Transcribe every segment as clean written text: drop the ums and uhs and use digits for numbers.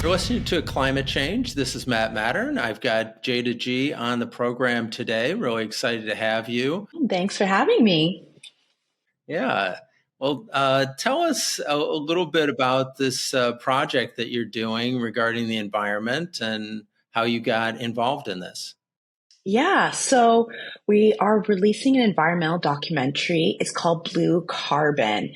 You're listening to Climate Change. This is Matern. I've got Jayda G on the program today. Really excited to have you. Thanks for having me. Yeah. Well, tell us a little bit about this project that you're doing regarding the environment and how you got involved in this. Yeah, so we are releasing an environmental documentary. It's called Blue Carbon.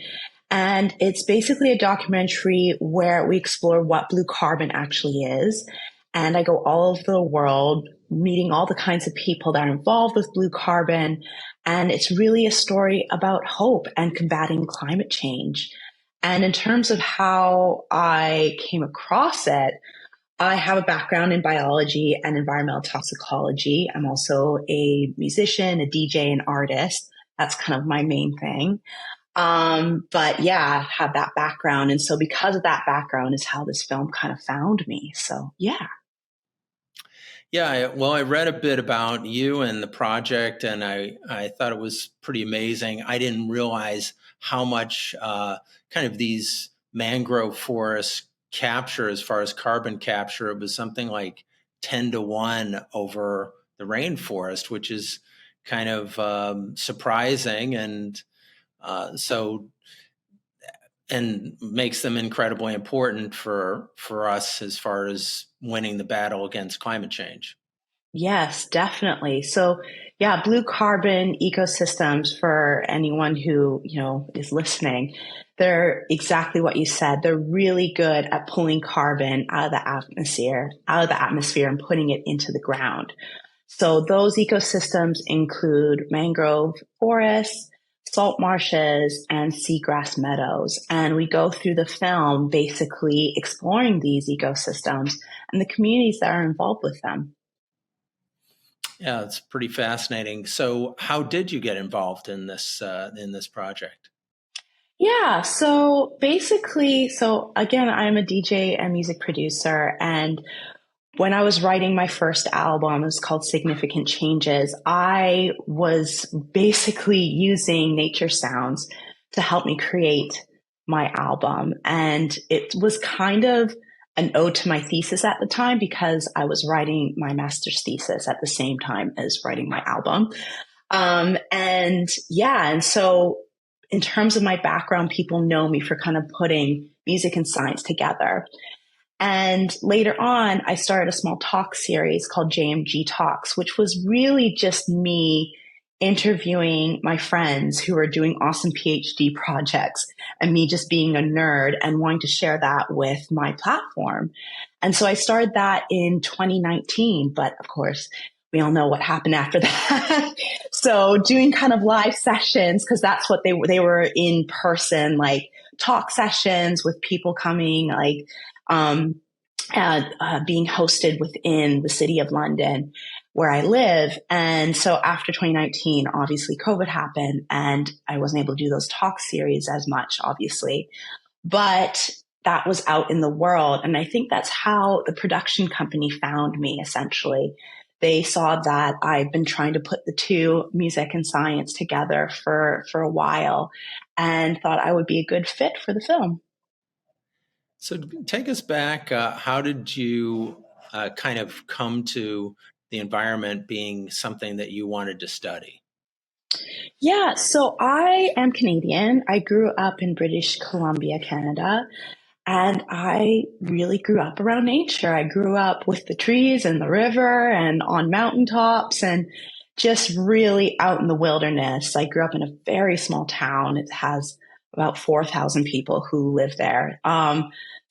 And it's basically a documentary where we explore what blue carbon actually is. And I go all over the world, meeting all the kinds of people that are involved with blue carbon. And it's really a story about hope and combating climate change. And in terms of how I came across it, I have a background in biology and environmental toxicology. I'm also a musician, a DJ, and artist. That's kind of my main thing. But yeah, I have that background. And so because of that background is how this film kind of found me. So yeah. Yeah, well, I read a bit about you and the project, and I thought it was pretty amazing. I didn't realize how much kind of these mangrove forests capture as far as carbon capture. It was something like 10 to 1 over the rainforest, which is kind of surprising, and so and makes them incredibly important for us as far as winning the battle against climate change. Yes, definitely. So yeah, blue carbon ecosystems for anyone who, is listening, they're exactly what you said. They're really good at pulling carbon out of the atmosphere and putting it into the ground. So those ecosystems include mangrove forests, salt marshes, and seagrass meadows. And we go through the film basically exploring these ecosystems and the communities that are involved with them. Yeah, it's pretty fascinating. So, how did you get involved in this project? Yeah, so basically, so again, I'm a DJ and music producer. And when I was writing my first album, it was called Significant Changes. I was basically using nature sounds to help me create my album. And it was kind of an ode to my thesis at the time because I was writing my master's thesis at the same time as writing my album. And yeah, and so in terms of my background, people know me for kind of putting music and science together. And later on, I started a small talk series called JMG Talks, which was really just me interviewing my friends who are doing awesome PhD projects and me just being a nerd and wanting to share that with my platform. And so I started that in 2019, but of course, we all know what happened after that. So doing kind of live sessions, because that's what they were in person, like talk sessions with people coming, like um, being hosted within the city of London where I live. And so after 2019, obviously COVID happened and I wasn't able to do those talk series as much, obviously, but that was out in the world. And I think that's how the production company found me, essentially. They saw that I've been trying to put the two, music and science, together for a while and thought I would be a good fit for the film. So, take us back. How did you kind of come to the environment being something that you wanted to study? Yeah, so I am Canadian. I grew up in British Columbia, Canada, and I really grew up around nature. I grew up with the trees and the river and on mountaintops and just really out in the wilderness. I grew up in a very small town. It has about 4,000 people who live there.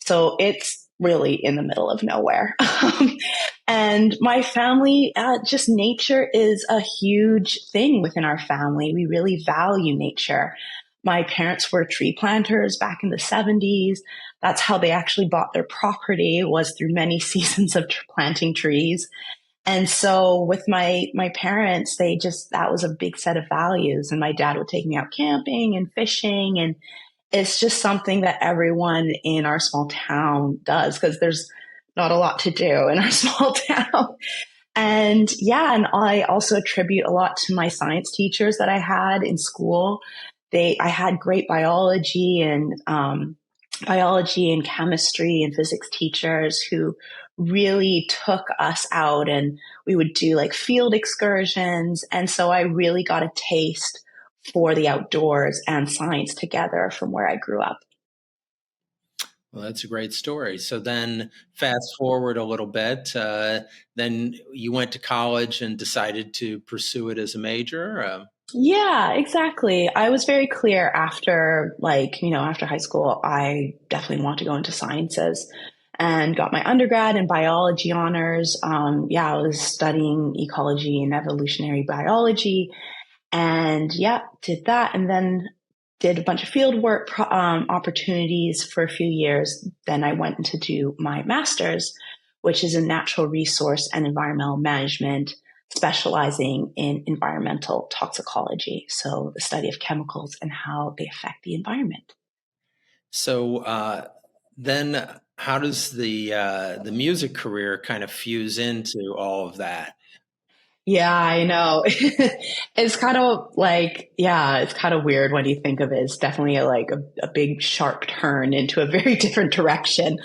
So it's really in the middle of nowhere. And my family, just nature is a huge thing within our family. We really value nature. My parents were tree planters back in the 70s. That's how they actually bought their property, was through many seasons of planting trees. And so with my parents, that was a big set of values. And my dad would take me out camping and fishing. And it's just something that everyone in our small town does because there's not a lot to do in our small town. And yeah, and I also attribute a lot to my science teachers that I had in school. I had great biology and biology and chemistry and physics teachers who really took us out, and we would do like field excursions. And so I really got a taste for the outdoors and science together from where I grew up. Well, that's a great story. So then, fast forward a little bit. Then you went to college and decided to pursue it as a major. Yeah, exactly. I was very clear after, after high school, I definitely want to go into sciences and got my undergrad in biology honors. I was studying ecology and evolutionary biology, and yeah, did that. And then did a bunch of field work opportunities for a few years. Then I went to do my master's, which is in natural resource and environmental management, specializing in environmental toxicology. So the study of chemicals and how they affect the environment. So then, how does the music career kind of fuse into all of that? Yeah, I know. It's kind of like, yeah, it's kind of weird when you think of it. It's definitely a big sharp turn into a very different direction.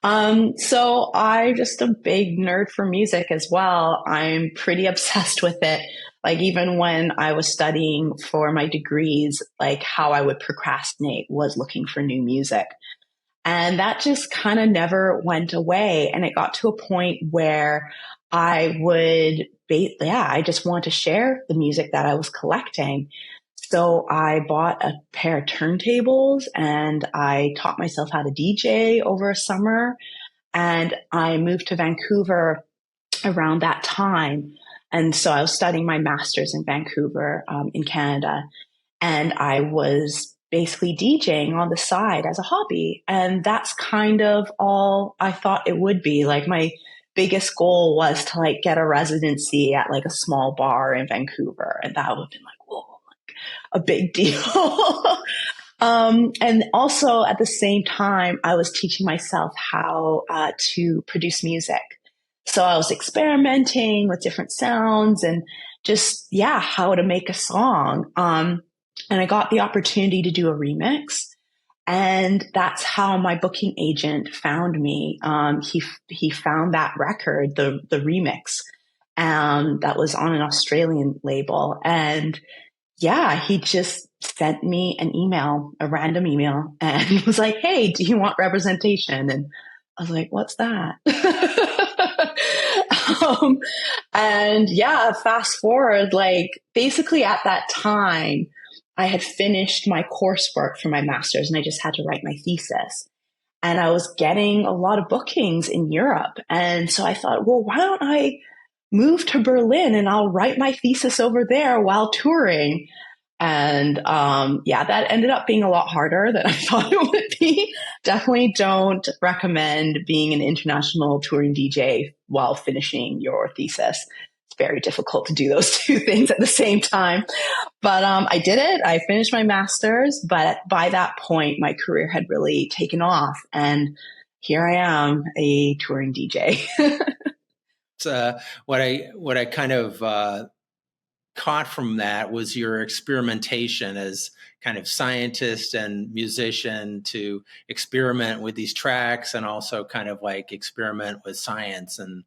So I'm just a big nerd for music as well. I'm pretty obsessed with it. Like even when I was studying for my degrees, like how I would procrastinate was looking for new music. And that just kind of never went away. And it got to a point where I just want to share the music that I was collecting. So I bought a pair of turntables and I taught myself how to DJ over a summer. And I moved to Vancouver around that time. And so I was studying my master's in Vancouver, in Canada. And I was basically DJing on the side as a hobby. And that's kind of all I thought it would be. Like my biggest goal was to like get a residency at like a small bar in Vancouver. And that would have been like, whoa, like a big deal. And also at the same time, I was teaching myself how to produce music. So I was experimenting with different sounds and just, yeah, how to make a song. And I got the opportunity to do a remix. And that's how my booking agent found me. He found that record, the remix, that was on an Australian label. And yeah, he just sent me an email, a random email, and was like, "Hey, do you want representation?" And I was like, "What's that?" um, and yeah, fast forward, like basically at that time, I had finished my coursework for my master's and I just had to write my thesis. And I was getting a lot of bookings in Europe. And so I thought, well, why don't I move to Berlin and I'll write my thesis over there while touring? And that ended up being a lot harder than I thought it would be. Definitely don't recommend being an international touring DJ while finishing your thesis. It's very difficult to do those two things at the same time. But I did it. I finished my master's. But by that point, my career had really taken off. And here I am, a touring DJ. What I kind of caught from that was your experimentation as kind of scientist and musician to experiment with these tracks and also kind of like experiment with science, and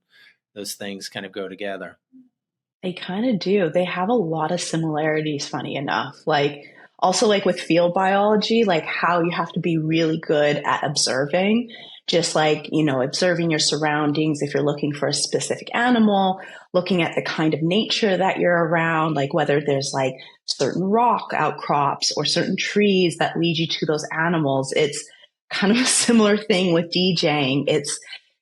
those things kind of go together. They kind of do. They have a lot of similarities, funny enough. Like, also, like with field biology, like how you have to be really good at observing, just like, observing your surroundings. If you're looking for a specific animal, looking at the kind of nature that you're around, like whether there's like certain rock outcrops or certain trees that lead you to those animals. It's kind of a similar thing with DJing.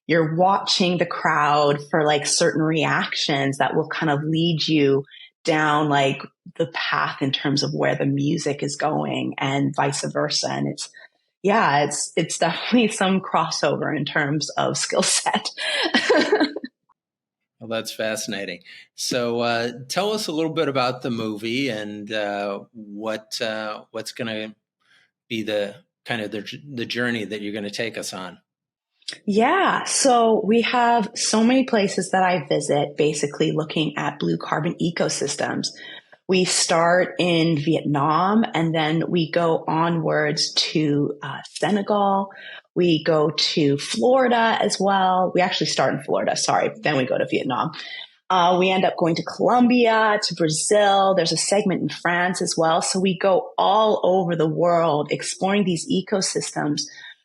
You're watching the crowd for like certain reactions that will kind of lead you down like the path in terms of where the music is going and vice versa. And it's definitely some crossover in terms of skill set. Well, that's fascinating. So, tell us a little bit about the movie and what's going to be the kind of the journey that you're going to take us on. Yeah, so we have so many places that I visit, basically looking at blue carbon ecosystems, We start in Vietnam and then we go onwards to Senegal. We go to Florida as well. We actually start in Florida, sorry. Then we go to Vietnam. We end up going to Colombia, to Brazil. There's a segment in France as well. So we go all over the world exploring these ecosystems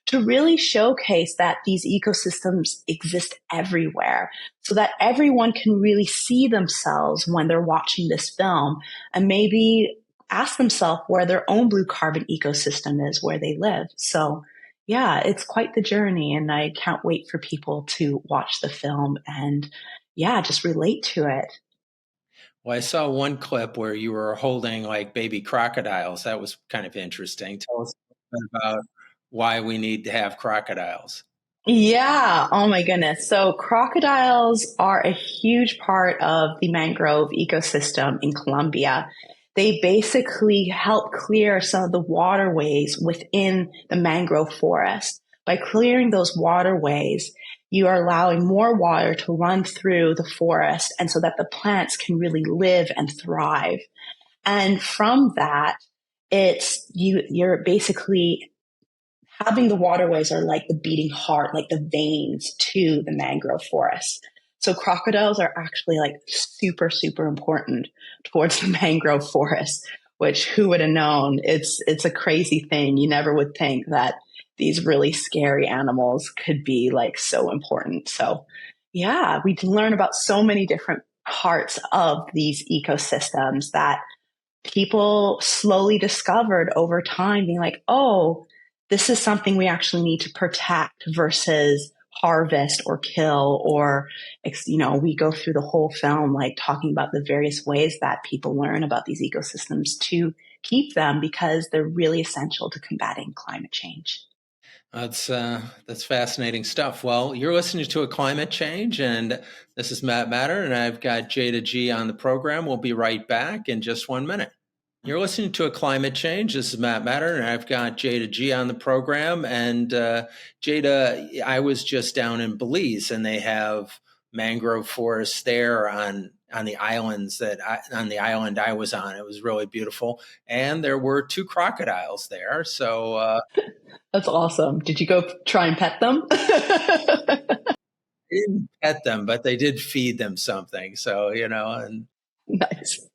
to really showcase that these ecosystems exist everywhere so that everyone can really see themselves when they're watching this film and maybe ask themselves where their own blue carbon ecosystem is where they live. So yeah, it's quite the journey and I can't wait for people to watch the film and yeah, just relate to it. Well, I saw one clip where you were holding like baby crocodiles. That was kind of interesting. Tell us a bit about why we need to have crocodiles. Yeah. Oh my goodness. So crocodiles are a huge part of the mangrove ecosystem in Colombia. They basically help clear some of the waterways within the mangrove forest. By clearing those waterways, you are allowing more water to run through the forest and so that the plants can really live and thrive. And from that, you're basically having the waterways are like the beating heart, like the veins to the mangrove forest. So crocodiles are actually like super, super important towards the mangrove forest, which who would have known? It's a crazy thing. You never would think that these really scary animals could be like so important. So yeah, we can learn about so many different parts of these ecosystems that people slowly discovered over time, being like, oh, this is something we actually need to protect versus harvest or kill. Or, we go through the whole film, like talking about the various ways that people learn about these ecosystems to keep them because they're really essential to combating climate change. That's fascinating stuff. Well, you're listening to A Climate Change, and this is Matt Matern, and I've got Jayda G on the program. We'll be right back in just 1 minute. You're listening to A Climate Change. This is Matt Matern, and I've got Jayda G on the program. And Jayda, I was just down in Belize, and they have mangrove forests there on the islands on the island I was on. It was really beautiful, and there were two crocodiles there. So That's awesome. Did you go try and pet them? I didn't pet them, but they did feed them something. So Nice.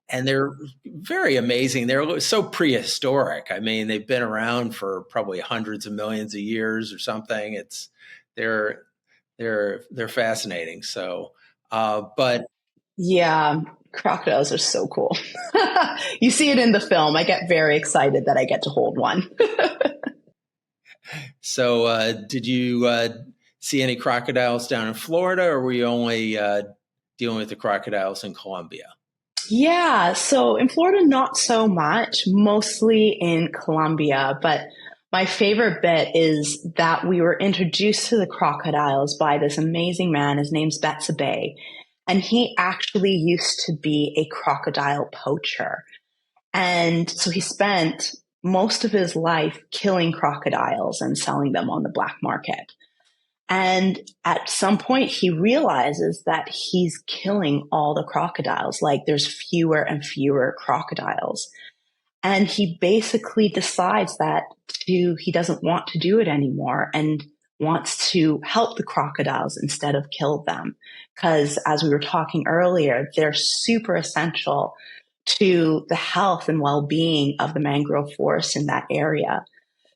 and they're very amazing. They're so prehistoric. I mean, they've been around for probably hundreds of millions of years or something. They're they're fascinating. So, but Yeah, crocodiles are so cool. You see it in the film. I get very excited that I get to hold one. so did you see any crocodiles down in Florida, or were you only dealing with the crocodiles in Colombia? Yeah, so in Florida, not so much, mostly in Colombia. But my favorite bit is that we were introduced to the crocodiles by this amazing man. His name's Betsabe. And he actually used to be a crocodile poacher. And so he spent most of his life killing crocodiles and selling them on the black market. And at some point, he realizes that he's killing all the crocodiles. Like there's fewer and fewer crocodiles. And he basically decides that he doesn't want to do it anymore and wants to help the crocodiles instead of kill them. Because as we were talking earlier, they're super essential to the health and well-being of the mangrove forest in that area.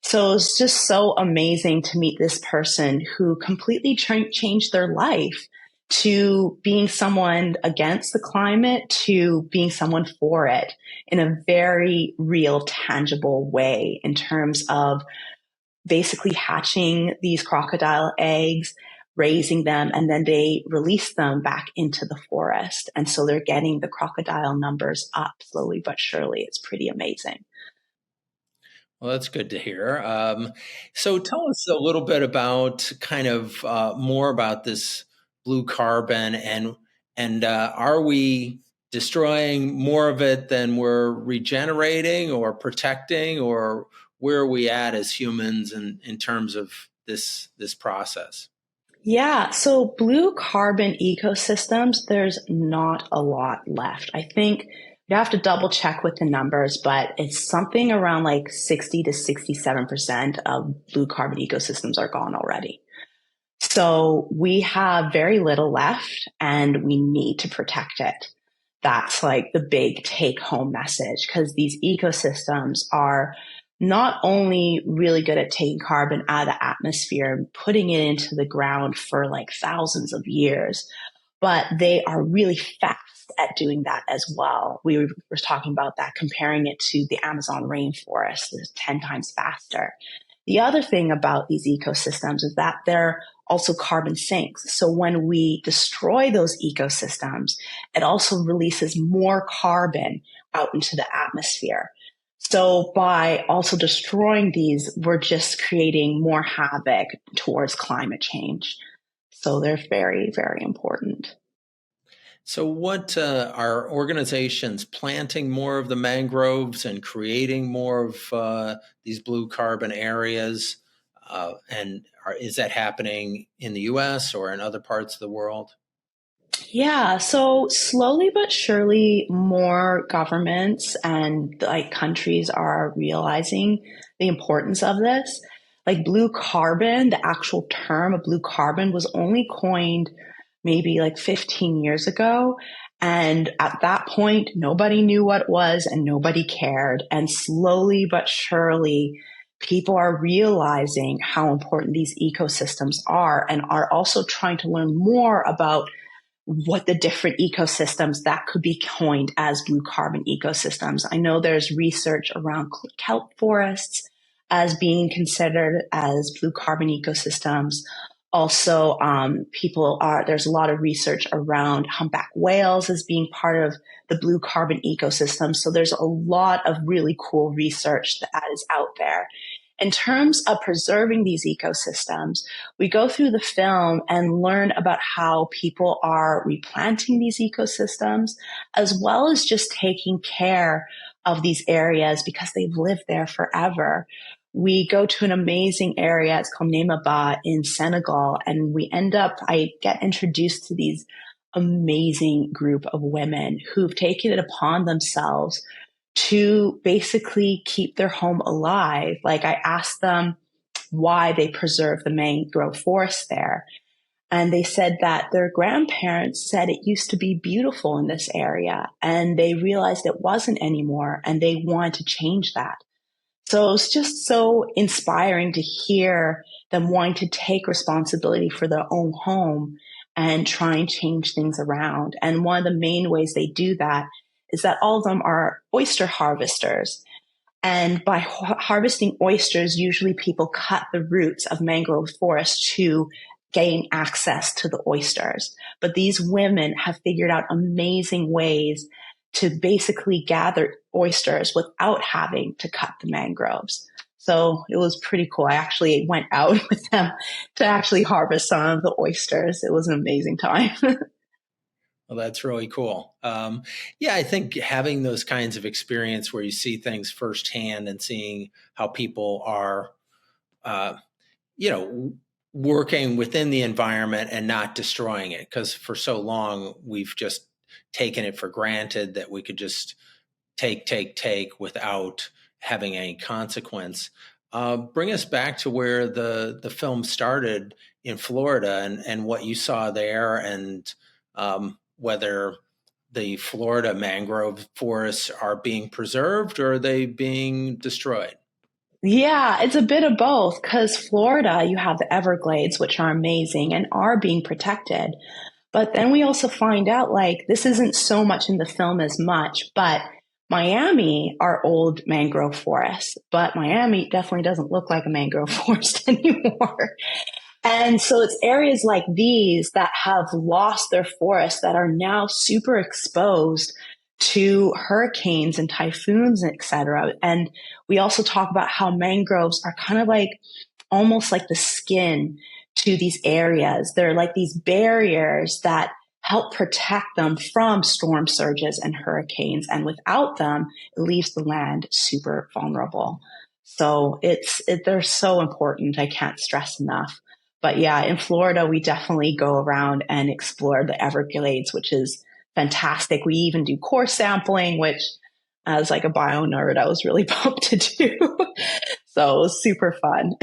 So it's just so amazing to meet this person who completely changed their life to being someone against the climate to being someone for it in a very real, tangible way in terms of basically hatching these crocodile eggs, raising them, and then they release them back into the forest. And so they're getting the crocodile numbers up slowly but surely. It's pretty amazing. Well, that's good to hear. So tell us a little bit about kind of more about this blue carbon and are we destroying more of it than we're regenerating or protecting, or where are we at as humans in terms of this process? Yeah, so blue carbon ecosystems, there's not a lot left. I think you have to double check with the numbers, but it's something around like 60 to 67% of blue carbon ecosystems are gone already. So we have very little left and we need to protect it. That's like the big take home message because these ecosystems are not only really good at taking carbon out of the atmosphere and putting it into the ground for like thousands of years, but they are really fast at doing that as well. We were talking about that, comparing it to the Amazon rainforest, it's 10 times faster. The other thing about these ecosystems is that they're also carbon sinks. So when we destroy those ecosystems, it also releases more carbon out into the atmosphere. So by also destroying these, we're just creating more havoc towards climate change. So they're very, very important. So, what are organizations planting more of the mangroves and creating more of these blue carbon areas? Is that happening in the US or in other parts of the world? Yeah, so slowly but surely, more governments and like countries are realizing the importance of this. Like blue carbon, the actual term of blue carbon was only coined maybe like 15 years ago. And at that point, nobody knew what it was and nobody cared. And slowly but surely, people are realizing how important these ecosystems are and are also trying to learn more about what the different ecosystems that could be coined as blue carbon ecosystems. I know there's research around kelp forests as being considered as blue carbon ecosystems. Also, there's a lot of research around humpback whales as being part of the blue carbon ecosystem. So there's a lot of really cool research that is out there. In terms of preserving these ecosystems, we go through the film and learn about how people are replanting these ecosystems, as well as just taking care of these areas because they've lived there forever. We go to an amazing area. It's called Nemaba in Senegal. And I get introduced to these amazing group of women who've taken it upon themselves to basically keep their home alive. Like I asked them why they preserve the mangrove forest there. And they said that their grandparents said it used to be beautiful in this area and they realized it wasn't anymore and they wanted to change that. So it was just so inspiring to hear them wanting to take responsibility for their own home and try and change things around. And one of the main ways they do that is that all of them are oyster harvesters. And by harvesting oysters, usually people cut the roots of mangrove forest to gain access to the oysters. But these women have figured out amazing ways to basically gather oysters without having to cut the mangroves. So it was pretty cool. I actually went out with them to actually harvest some of the oysters. It was an amazing time. Well, that's really cool. Yeah, I think having those kinds of experience where you see things firsthand and seeing how people are, uh, you know, working within the environment and not destroying it. Because for so long, we've just taken it for granted that we could just take without having any consequence. Bring us back to where the film started in Florida and what you saw there, and whether the Florida mangrove forests are being preserved or are they being destroyed? Yeah, it's a bit of both because Florida, you have the Everglades, which are amazing and are being protected. But then we also find out like this isn't so much in the film as much, but Miami are old mangrove forests, but Miami definitely doesn't look like a mangrove forest anymore. And so it's areas like these that have lost their forests that are now super exposed to hurricanes and typhoons, et cetera. And we also talk about how mangroves are kind of like almost like the skin to these areas. They're like these barriers that help protect them from storm surges and hurricanes. And without them, it leaves the land super vulnerable. So they're so important. I can't stress enough. But yeah, in Florida, we definitely go around and explore the Everglades, which is fantastic. We even do core sampling, which as like a bio nerd, I was really pumped to do. So it was super fun.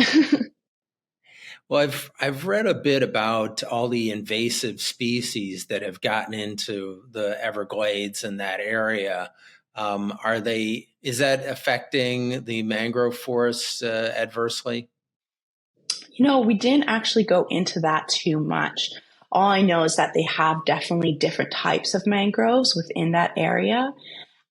Well, I've read a bit about all the invasive species that have gotten into the Everglades in that area. Are they? Is that affecting the mangrove forests adversely? We didn't actually go into that too much. All I know is that they have definitely different types of mangroves within that area.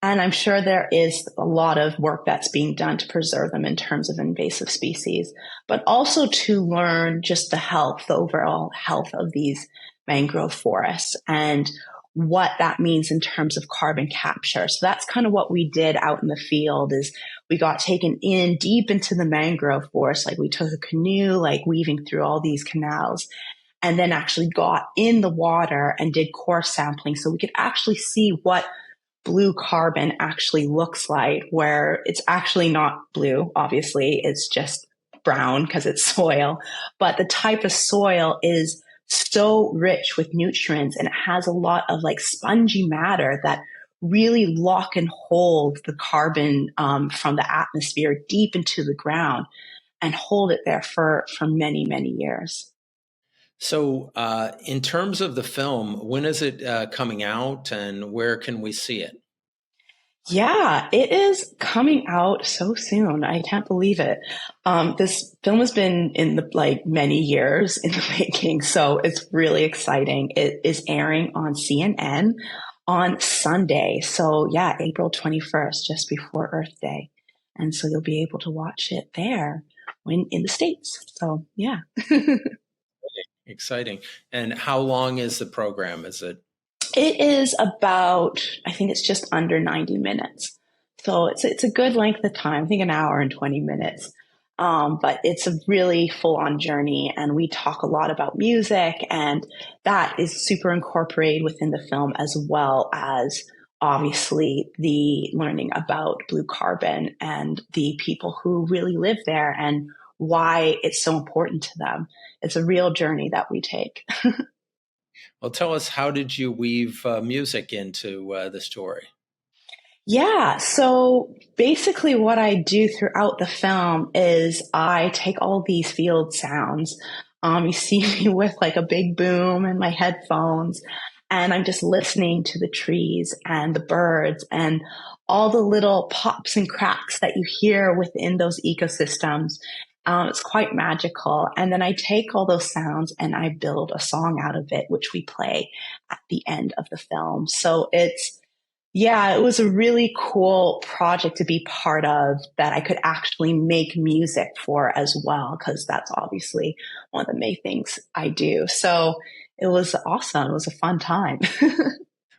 And I'm sure there is a lot of work that's being done to preserve them in terms of invasive species, but also to learn just the overall health of these mangrove forests and what that means in terms of carbon capture. So that's kind of what we did out in the field is we got taken in deep into the mangrove forest. Like we took a canoe, like weaving through all these canals and then actually got in the water and did core sampling so we could actually see what blue carbon actually looks like, where it's actually not blue, obviously, it's just brown because it's soil. But the type of soil is so rich with nutrients and it has a lot of like spongy matter that really lock and hold the carbon from the atmosphere deep into the ground and hold it there for many, many years. So, in terms of the film, when is it coming out, and where can we see it? Yeah, it is coming out so soon. I can't believe it. This film has been in the like many years in the making, so it's really exciting. It is airing on CNN on Sunday. So yeah, April 21st, just before Earth Day. And so you'll be able to watch it there when in the States. So yeah. Exciting. And how long is the program? Is it? It is about, I think it's just under 90 minutes. So it's a good length of time. I think an hour and 20 minutes. But it's a really full on journey. And we talk a lot about music, and that is super incorporated within the film, as well as obviously the learning about blue carbon and the people who really live there and why it's so important to them. It's a real journey that we take. Well, tell us, how did you weave music into the story? Yeah, so basically, what I do throughout the film is I take all these field sounds. You see me with like a big boom and my headphones, and I'm just listening to the trees and the birds and all the little pops and cracks that you hear within those ecosystems. It's quite magical. And then I take all those sounds and I build a song out of it, which we play at the end of the film. So yeah, it was a really cool project to be part of that I could actually make music for as well, because that's obviously one of the main things I do. So it was awesome. It was a fun time.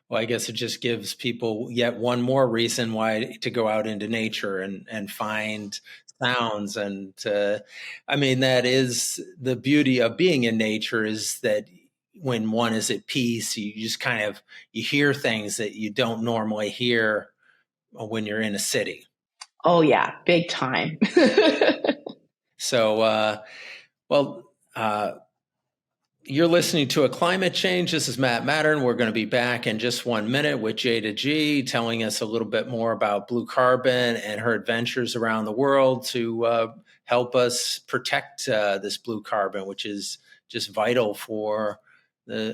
Well, I guess it just gives people yet one more reason why to go out into nature and find sounds. And I mean, that is the beauty of being in nature, is that when one is at peace, you just kind of you hear things that you don't normally hear when you're in a city. Oh, yeah, big time. So, well, you're listening to A Climate Change. This is Matt Matern. We're going to be back in just 1 minute with Jayda G telling us a little bit more about blue carbon and her adventures around the world to help us protect this blue carbon, which is just vital for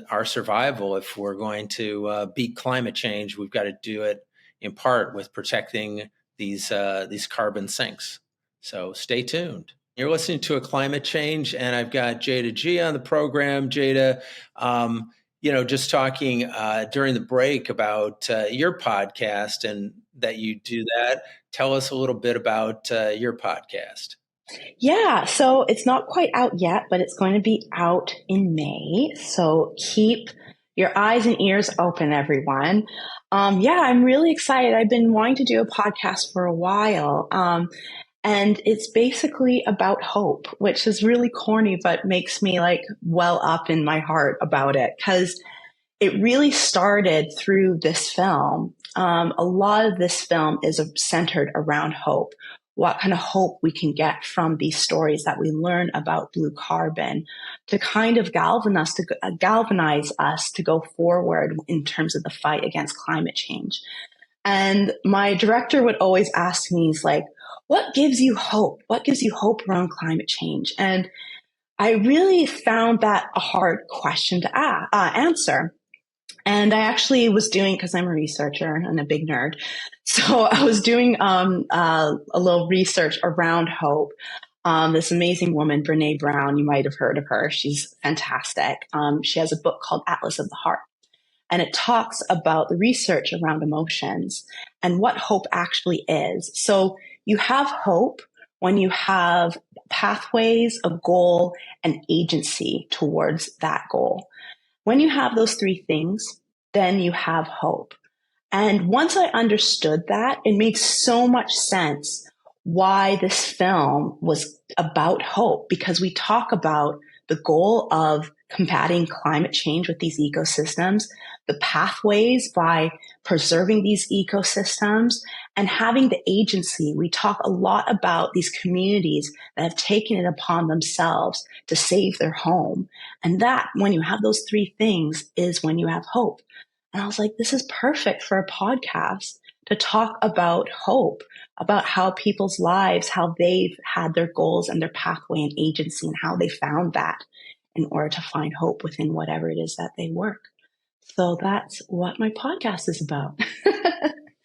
our survival. If we're going to beat climate change, we've got to do it in part with protecting these carbon sinks. So stay tuned. You're listening to A Climate Change, and I've got Jayda G on the program. Jayda, just talking during the break about your podcast and that you do that. Tell us a little bit about your podcast. Yeah, so it's not quite out yet, but it's going to be out in May. So keep your eyes and ears open, everyone. Yeah, I'm really excited. I've been wanting to do a podcast for a while. And it's basically about hope, which is really corny, but makes me like well up in my heart about it because it really started through this film. A lot of this film is centered around hope. what kind of hope we can get from these stories that we learn about blue carbon to kind of galvanize us to go forward in terms of the fight against climate change. And my director would always ask me, he's like, what gives you hope? What gives you hope around climate change? And I really found that a hard question to answer. And I actually was doing, because I'm a researcher and a big nerd, so I was doing a little research around hope. This amazing woman, Brene Brown, you might have heard of her. She's fantastic. She has a book called Atlas of the Heart, and it talks about the research around emotions and what hope actually is. So you have hope when you have pathways, a goal, and agency towards that goal. When you have those three things, then you have hope. And once I understood that, it made so much sense why this film was about hope, because we talk about the goal of combating climate change with these ecosystems, the pathways by preserving these ecosystems, and having the agency. We talk a lot about these communities that have taken it upon themselves to save their home. And that, when you have those three things, is when you have hope. And I was like, this is perfect for a podcast to talk about hope, about how people's lives, how they've had their goals and their pathway and agency, and how they found that in order to find hope within whatever it is that they work. So that's what my podcast is about.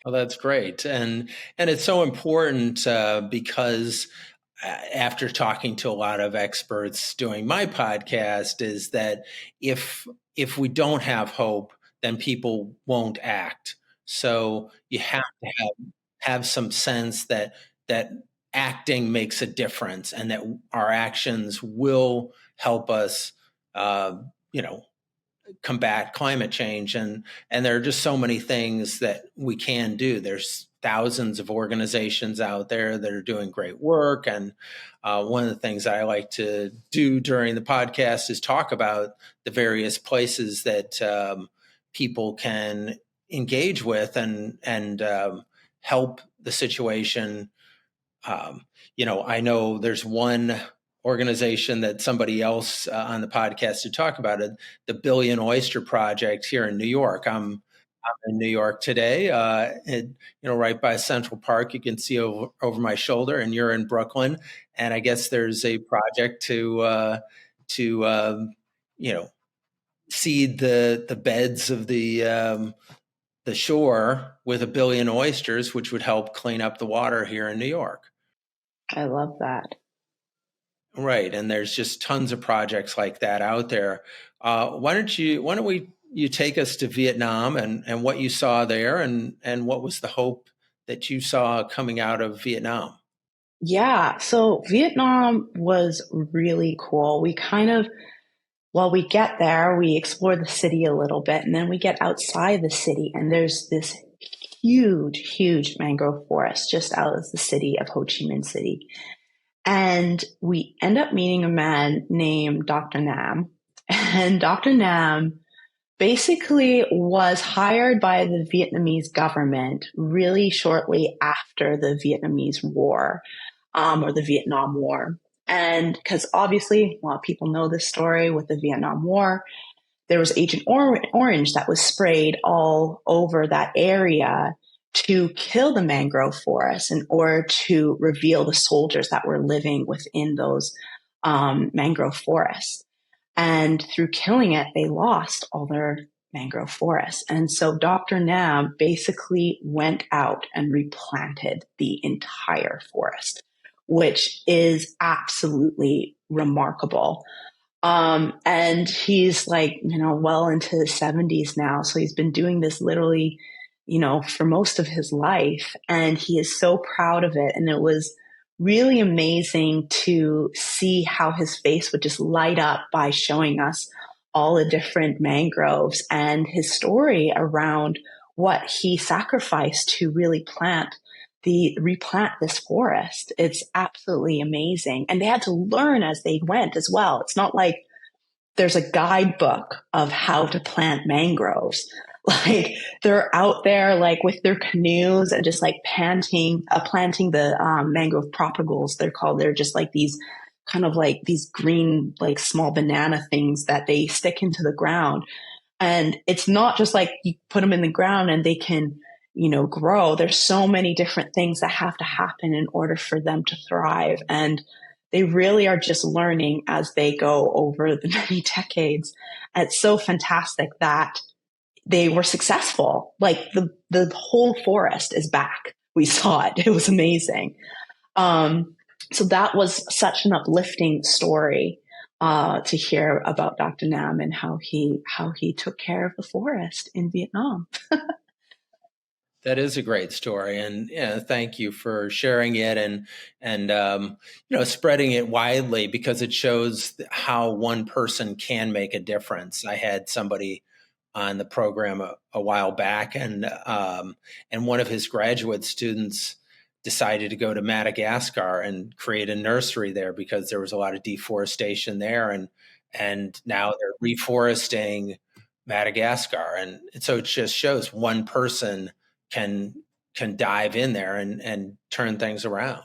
Well, that's great, and it's so important because after talking to a lot of experts doing my podcast, is that if we don't have hope, then people won't act. So you have to have some sense that acting makes a difference, and that our actions will help us, you know, combat climate change. And there are just so many things that we can do. There's thousands of organizations out there that are doing great work. And one of the things I like to do during the podcast is talk about the various places that people can engage with and help the situation. I know there's one organization that somebody else on the podcast to talk about it, the Billion Oyster Project here in New York. I'm in New York today, right by Central Park. You can see over my shoulder, and you're in Brooklyn. And I guess there's a project to seed the beds of the shore with 1 billion oysters, which would help clean up the water here in New York. I love that. Right, and there's just tons of projects like that out there. Why don't you take us to Vietnam and what you saw there, and what was the hope that you saw coming out of Vietnam? Yeah, so Vietnam was really cool. We get there, we explore the city a little bit, and then we get outside the city, and there's this huge, huge mangrove forest just out of the city of Ho Chi Minh City. And we end up meeting a man named Dr. Nam. And Dr. Nam basically was hired by the Vietnamese government really shortly after the Vietnamese War, or the Vietnam War. And because obviously a lot of people know this story with the Vietnam War, there was Agent Orange that was sprayed all over that area to kill the mangrove forest in order to reveal the soldiers that were living within those mangrove forests. And through killing it, they lost all their mangrove forests. And so Dr. Nam basically went out and replanted the entire forest, which is absolutely remarkable. And he's like, well into his 70s now. So he's been doing this literally, for most of his life. And he is so proud of it. And it was really amazing to see how his face would just light up by showing us all the different mangroves and his story around what he sacrificed to really replant this forest. It's absolutely amazing. And they had to learn as they went as well. It's not like there's a guidebook of how to plant mangroves. Like they're out there like with their canoes and just like planting the mangrove propagals. They're called. They're just like these kind of like these green like small banana things that they stick into the ground. And it's not just like you put them in the ground and they can, grow. There's so many different things that have to happen in order for them to thrive. And they really are just learning as they go over the many decades. And it's so fantastic that they were successful. Like the whole forest is back. We saw it. It was amazing. So that was such an uplifting story to hear about Dr. Nam and how he took care of the forest in Vietnam. That is a great story, and yeah, thank you for sharing it and spreading it widely because it shows how one person can make a difference. I had somebody on the program a while back, and one of his graduate students decided to go to Madagascar and create a nursery there because there was a lot of deforestation there, and now they're reforesting Madagascar, and so it just shows one person can dive in there and turn things around.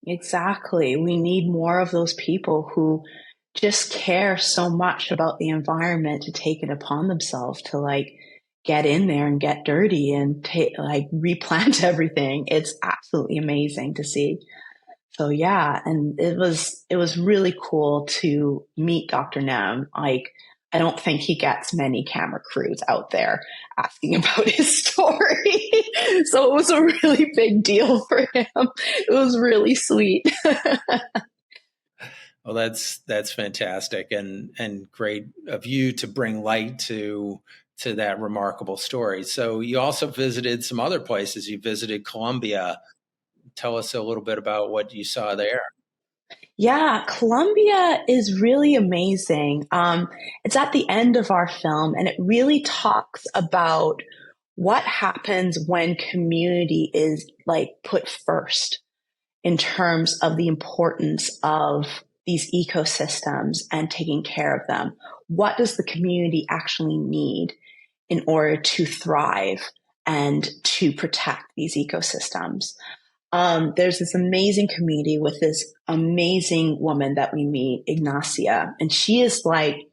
Exactly. We need more of those people who just care so much about the environment to take it upon themselves to like get in there and get dirty and like replant everything. It's absolutely amazing to see. So yeah, and it was really cool to meet Dr. Nam. Like I don't think he gets many camera crews out there asking about his story. So it was a really big deal for him. It was really sweet. Well, that's fantastic and great of you to bring light to that remarkable story. So you also visited some other places. You visited Colombia. Tell us a little bit about what you saw there. Yeah, Colombia is really amazing. It's at the end of our film, and it really talks about what happens when community is like put first in terms of the importance of these ecosystems and taking care of them. What does the community actually need in order to thrive and to protect these ecosystems? There's this amazing community with this amazing woman that we meet, Ignacia, and she is like,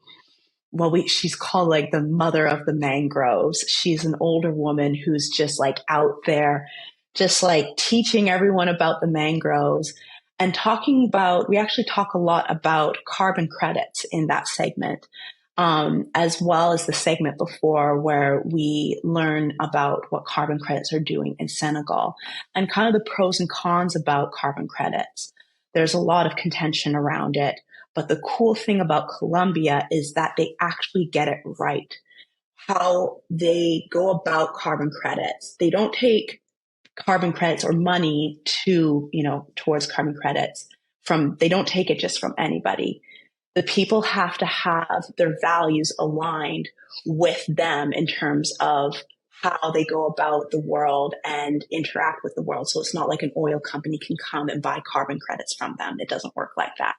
she's called like the mother of the mangroves. She's an older woman who's just like out there, just like teaching everyone about the mangroves and talking about, we actually talk a lot about carbon credits in that segment, as well as the segment before where we learn about what carbon credits are doing in Senegal and kind of the pros and cons about carbon credits. There's a lot of contention around it. But the cool thing about Colombia is that they actually get it right. How they go about carbon credits. They don't take carbon credits or money towards carbon credits they don't take it just from anybody. The people have to have their values aligned with them in terms of how they go about the world and interact with the world. So it's not like an oil company can come and buy carbon credits from them. It doesn't work like that.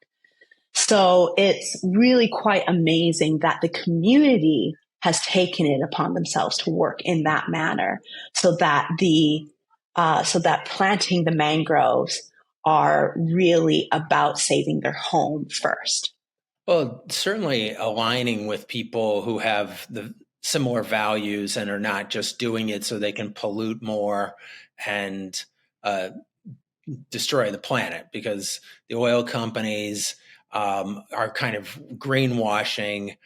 So it's really quite amazing that the community has taken it upon themselves to work in that manner so that planting the mangroves are really about saving their home first. Well, certainly aligning with people who have the similar values and are not just doing it so they can pollute more and destroy the planet, because the oil companies are kind of greenwashing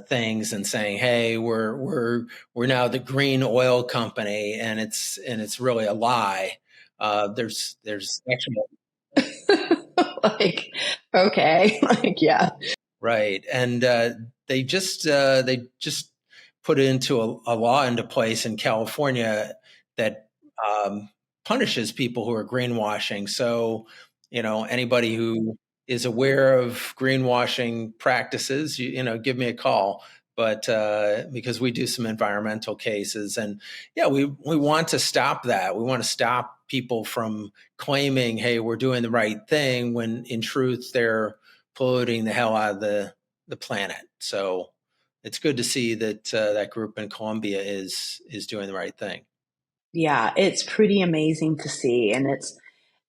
things and saying, "Hey, we're now the green oil company," and it's really a lie. There's actually Like, okay, like, yeah. right, and they just put into a law into place in California that um, punishes people who are greenwashing. So, anybody who is aware of greenwashing practices, give me a call. But because we do some environmental cases, and yeah, we want to stop that. We want to stop people from claiming, "Hey, we're doing the right thing," when in truth they're polluting the hell out of the planet. So it's good to see that that group in Colombia is doing the right thing. Yeah, it's pretty amazing to see,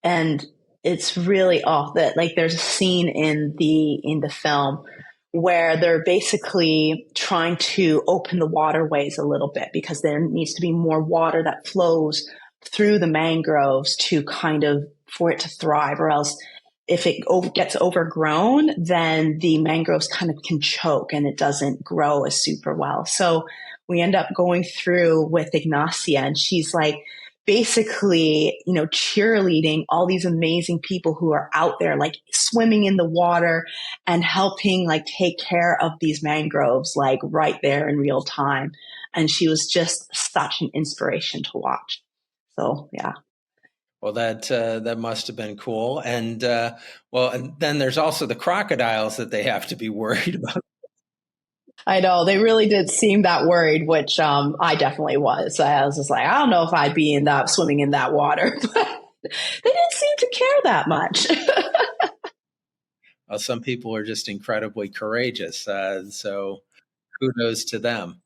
and it's really off that like there's a scene in the film where they're basically trying to open the waterways a little bit because there needs to be more water that flows through the mangroves to kind of for it to thrive, or else if it gets overgrown, then the mangroves kind of can choke and it doesn't grow as super well. So we end up going through with Ignacia, and she's like basically, cheerleading all these amazing people who are out there, like swimming in the water and helping like take care of these mangroves, like right there in real time. And she was just such an inspiration to watch. So, yeah. Well, that must have been cool. And well, and then there's also the crocodiles that they have to be worried about. I know they really did seem that worried, which I definitely was. I was just like, I don't know if I'd be in that swimming in that water, but they didn't seem to care that much. Some people are just incredibly courageous. So kudos to them.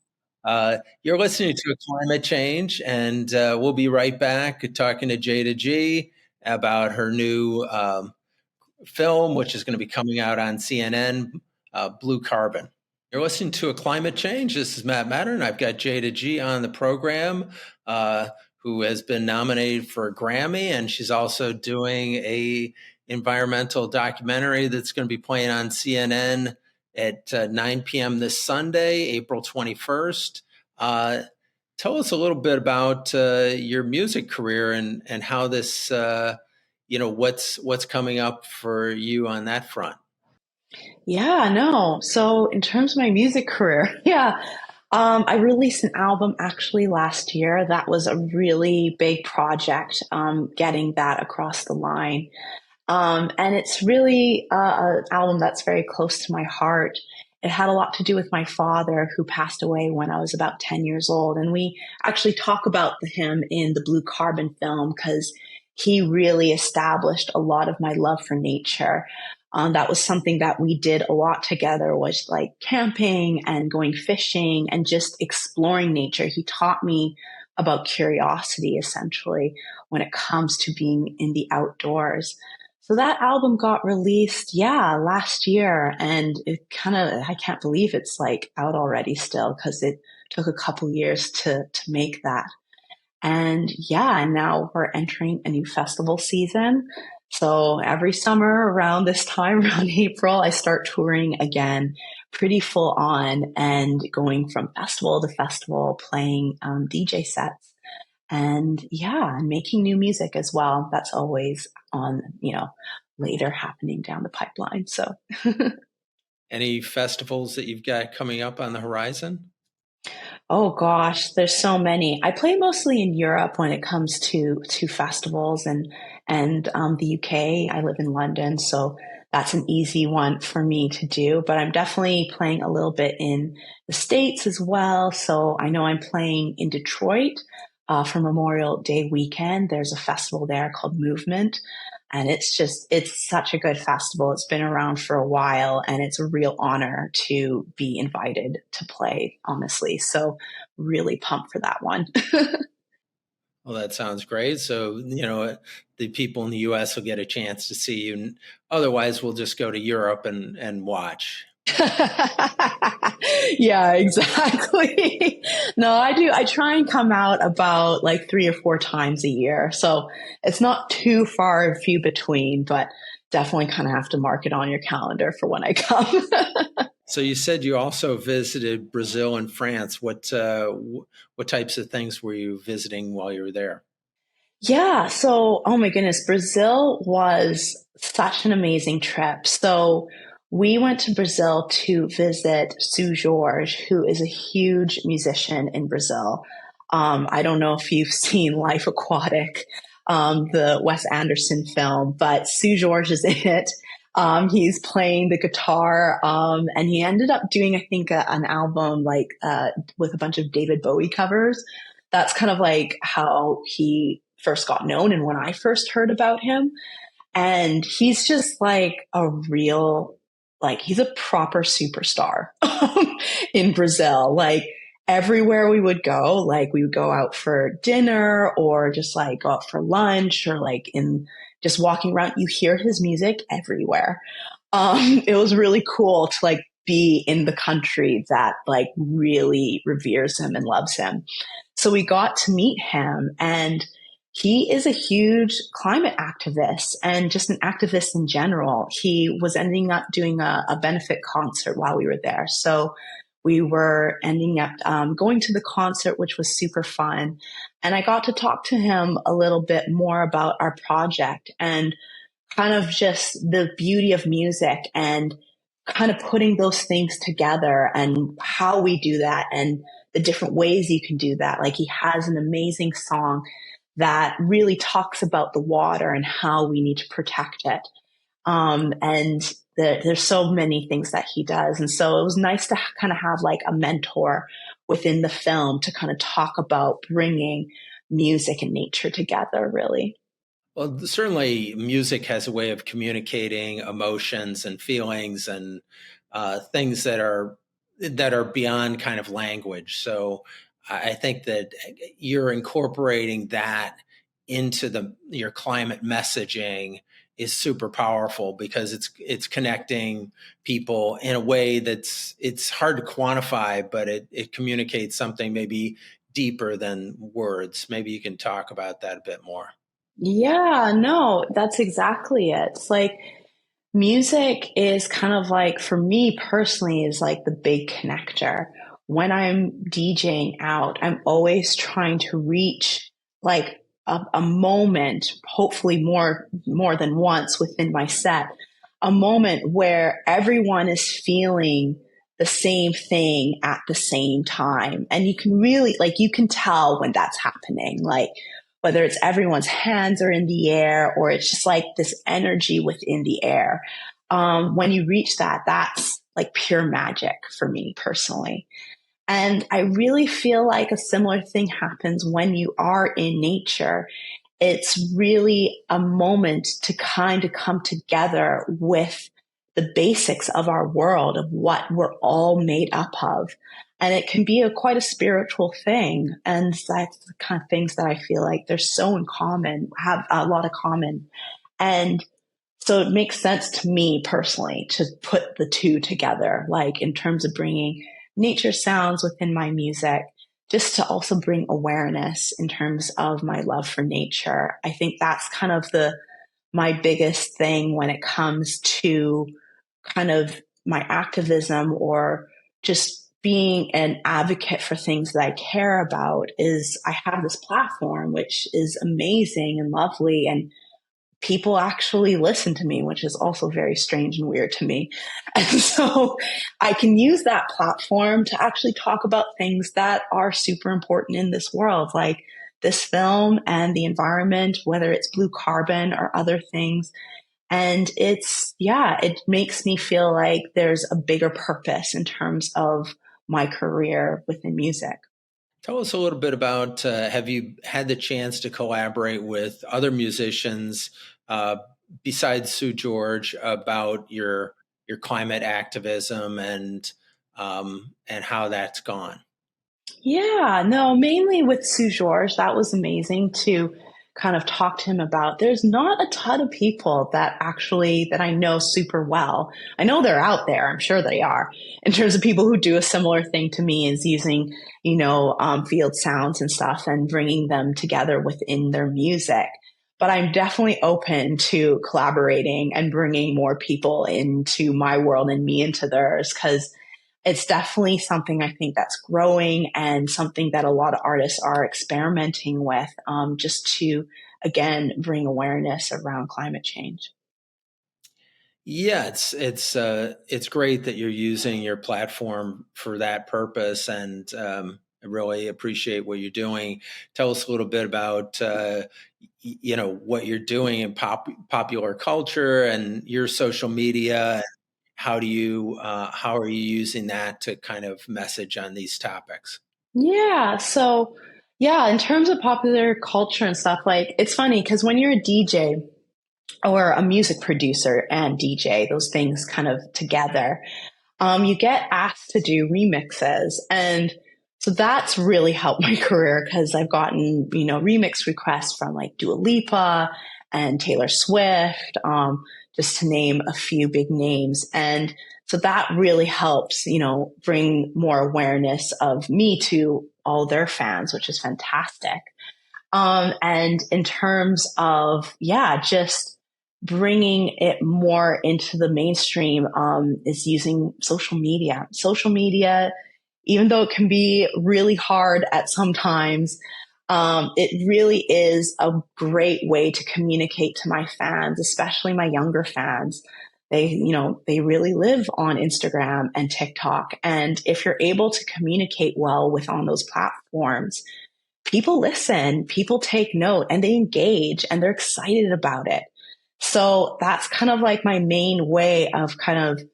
You're listening to Climate Change, and we'll be right back talking to Jayda G about her new film, which is going to be coming out on CNN, Blue Carbon. You're listening to A Climate Change. This is Matt Matern. I've got Jayda G on the program, who has been nominated for a Grammy, and she's also doing a environmental documentary that's going to be playing on CNN at 9 p.m. this Sunday, April 21st. Tell us a little bit about your music career and how this, what's coming up for you on that front. Yeah, no. So in terms of my music career, yeah, I released an album actually last year. That was a really big project, getting that across the line. And it's really an album that's very close to my heart. It had a lot to do with my father, who passed away when I was about 10 years old. And we actually talk about him in the Blue Carbon film because he really established a lot of my love for nature. That was something that we did a lot together, was like camping and going fishing and just exploring nature. He taught me about curiosity, essentially, when it comes to being in the outdoors. So that album got released, yeah, last year. And I can't believe it's like out already still because it took a couple years to make that. And yeah, and now we're entering a new festival season. So every summer around this time, around April, I start touring again, pretty full on and going from festival to festival, playing DJ sets. And yeah, and making new music as well. That's always on, later happening down the pipeline. So Any festivals that you've got coming up on the horizon? oh gosh, there's so many. I play mostly in Europe when it comes to festivals and the UK. I live in London, so that's an easy one for me to do. But I'm definitely playing a little bit in the States as well. So I know I'm playing in Detroit for Memorial Day weekend. There's a festival there called Movement. And it's such a good festival. It's been around for a while and it's a real honor to be invited to play, honestly. So really pumped for that one. Well, that sounds great. So, the people in the US will get a chance to see you. Otherwise, we'll just go to Europe and watch. Yeah, exactly. No, I do. I try and come out about like 3 or 4 times a year. So it's not too far few between, but definitely kind of have to mark it on your calendar for when I come. So you said you also visited Brazil and France. What types of things were you visiting while you were there? Yeah. So, oh my goodness, Brazil was such an amazing trip. So, we went to Brazil to visit Sue George, who is a huge musician in Brazil. I don't know if you've seen Life Aquatic, the Wes Anderson film, but Sue George is in it. He's playing the guitar, and he ended up doing, I think, an album like with a bunch of David Bowie covers. That's kind of like how he first got known and when I first heard about him. And he's just like a real like he's a proper superstar in Brazil. Like everywhere we would go, like we would go out for dinner or just like go out for lunch or like in just walking around, you hear his music everywhere. It was really cool to like be in the country that like really reveres him and loves him. So we got to meet him, and he is a huge climate activist and just an activist in general. He was ending up doing a benefit concert while we were there. So we were ending up going to the concert, which was super fun. And I got to talk to him a little bit more about our project and kind of just the beauty of music and kind of putting those things together and how we do that and the different ways you can do that. Like he has an amazing song that really talks about the water and how we need to protect it. And there's so many things that he does. And so it was nice to kind of have like a mentor within the film to kind of talk about bringing music and nature together, really. Well, certainly music has a way of communicating emotions and feelings and things that are beyond kind of language. So I think that you're incorporating that into your climate messaging is super powerful because it's connecting people in a way it's hard to quantify, but it communicates something maybe deeper than words. Maybe you can talk about that a bit more. Yeah, no, that's exactly it. It's like music is kind of like, for me personally, is like the big connector. When I'm DJing out, I'm always trying to reach like a moment, hopefully more than once within my set, a moment where everyone is feeling the same thing at the same time. And you can really like you can tell when that's happening. Like whether it's everyone's hands are in the air or it's just like this energy within the air. When you reach that, that's like pure magic for me personally. And I really feel like a similar thing happens when you are in nature. It's really a moment to kind of come together with the basics of our world, of what we're all made up of. And it can be quite a spiritual thing. And that's the kind of things that I feel like they're so in common, have a lot of common. And so it makes sense to me personally to put the two together, like in terms of bringing nature sounds within my music, just to also bring awareness in terms of my love for nature. I think that's kind of my biggest thing when it comes to kind of my activism or just being an advocate for things that I care about is I have this platform, which is amazing and lovely. And people actually listen to me, which is also very strange and weird to me. And so I can use that platform to actually talk about things that are super important in this world, like this film and the environment, whether it's blue carbon or other things. And yeah, it makes me feel like there's a bigger purpose in terms of my career within music. Tell us a little bit about have you had the chance to collaborate with other musicians uh, besides Sue George about your climate activism and how that's gone? Yeah, no, mainly with Sue George. That was amazing to kind of talk to him about. There's not a ton of people that I know super well. I know they're out there. I'm sure they are. In terms of people who do a similar thing to me is using, field sounds and stuff and bringing them together within their music. But I'm definitely open to collaborating and bringing more people into my world and me into theirs because it's definitely something I think that's growing and something that a lot of artists are experimenting with, just to, again, bring awareness around climate change. Yeah, it's great that you're using your platform for that purpose, and I really appreciate what you're doing. Tell us a little bit about what you're doing in popular culture and your social media. How are you using that to kind of message on these topics? Yeah. So, yeah, in terms of popular culture and stuff, like it's funny because when you're a DJ, or a music producer and DJ, those things kind of together, you get asked to do remixes. And so that's really helped my career because I've gotten, remix requests from like Dua Lipa and Taylor Swift, just to name a few big names. And so that really helps, bring more awareness of me to all their fans, which is fantastic. And in terms of, yeah, just bringing it more into the mainstream, is using social media. Social media, even though it can be really hard at some times, it really is a great way to communicate to my fans, especially my younger fans. They really live on Instagram and TikTok. And if you're able to communicate well with on those platforms, people listen, people take note, and they engage and they're excited about it. So that's kind of like my main way of kind of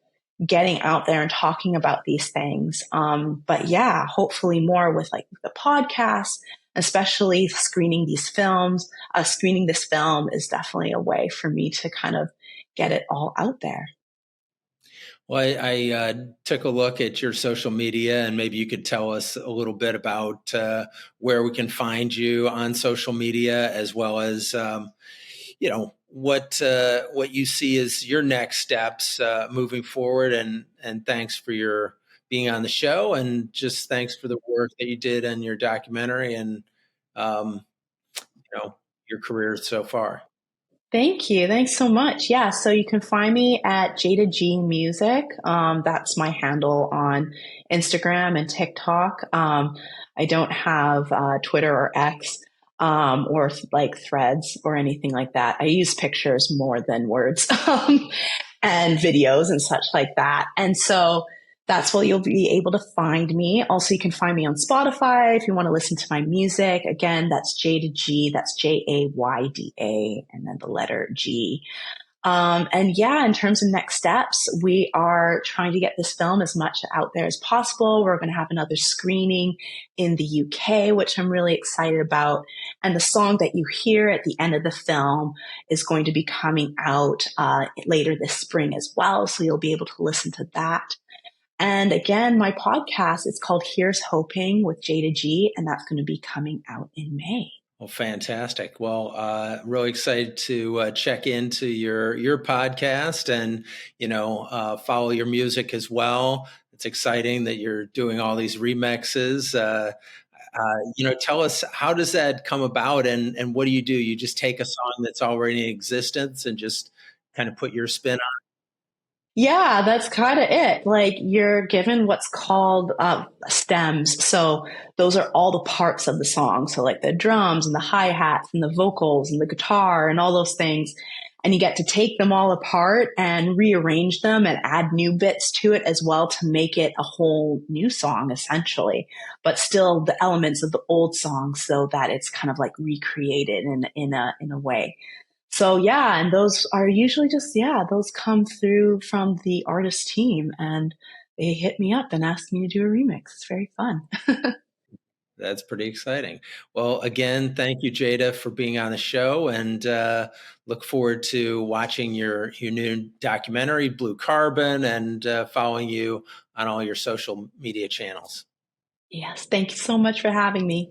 getting out there and talking about these things. But yeah, hopefully more with like the podcast, especially screening this film is definitely a way for me to kind of get it all out there. Well, I took a look at your social media, and maybe you could tell us a little bit about where we can find you on social media, as well as what you see as your next steps moving forward. And thanks for your being on the show, and just thanks for the work that you did in your documentary and um, your career so far. Thank you. Thanks so much. Yeah, so you can find me at Jayda G Music. That's my handle on Instagram and TikTok. I don't have Twitter or X, or like Threads or anything like that. I use pictures more than words, and videos and such like that. And so that's where you'll be able to find me. Also, you can find me on Spotify if you want to listen to my music. Again, that's Jayda G. That's Jayda, and then the letter G. And yeah, in terms of next steps, we are trying to get this film as much out there as possible. We're going to have another screening in the UK, which I'm really excited about. And the song that you hear at the end of the film is going to be coming out later this spring as well. So you'll be able to listen to that. And again, my podcast is called Here's Hoping with Jayda G, and that's going to be coming out in May. Well, fantastic. Well, really excited to check into your podcast and follow your music as well. It's exciting that you're doing all these remixes. Tell us, how does that come about, and what do? You just take a song that's already in existence and just kind of put your spin on Yeah, that's kind of it. Like you're given what's called stems. So those are all the parts of the song. So like the drums and the hi-hats and the vocals and the guitar and all those things. And you get to take them all apart and rearrange them and add new bits to it as well to make it a whole new song essentially, but still the elements of the old song so that it's kind of like recreated in a way. So yeah, and those are usually just, yeah, those come through from the artist team and they hit me up and ask me to do a remix. It's very fun. That's pretty exciting. Well, again, thank you, Jayda, for being on the show, and look forward to watching your new documentary, Blue Carbon, and following you on all your social media channels. Yes, thank you so much for having me.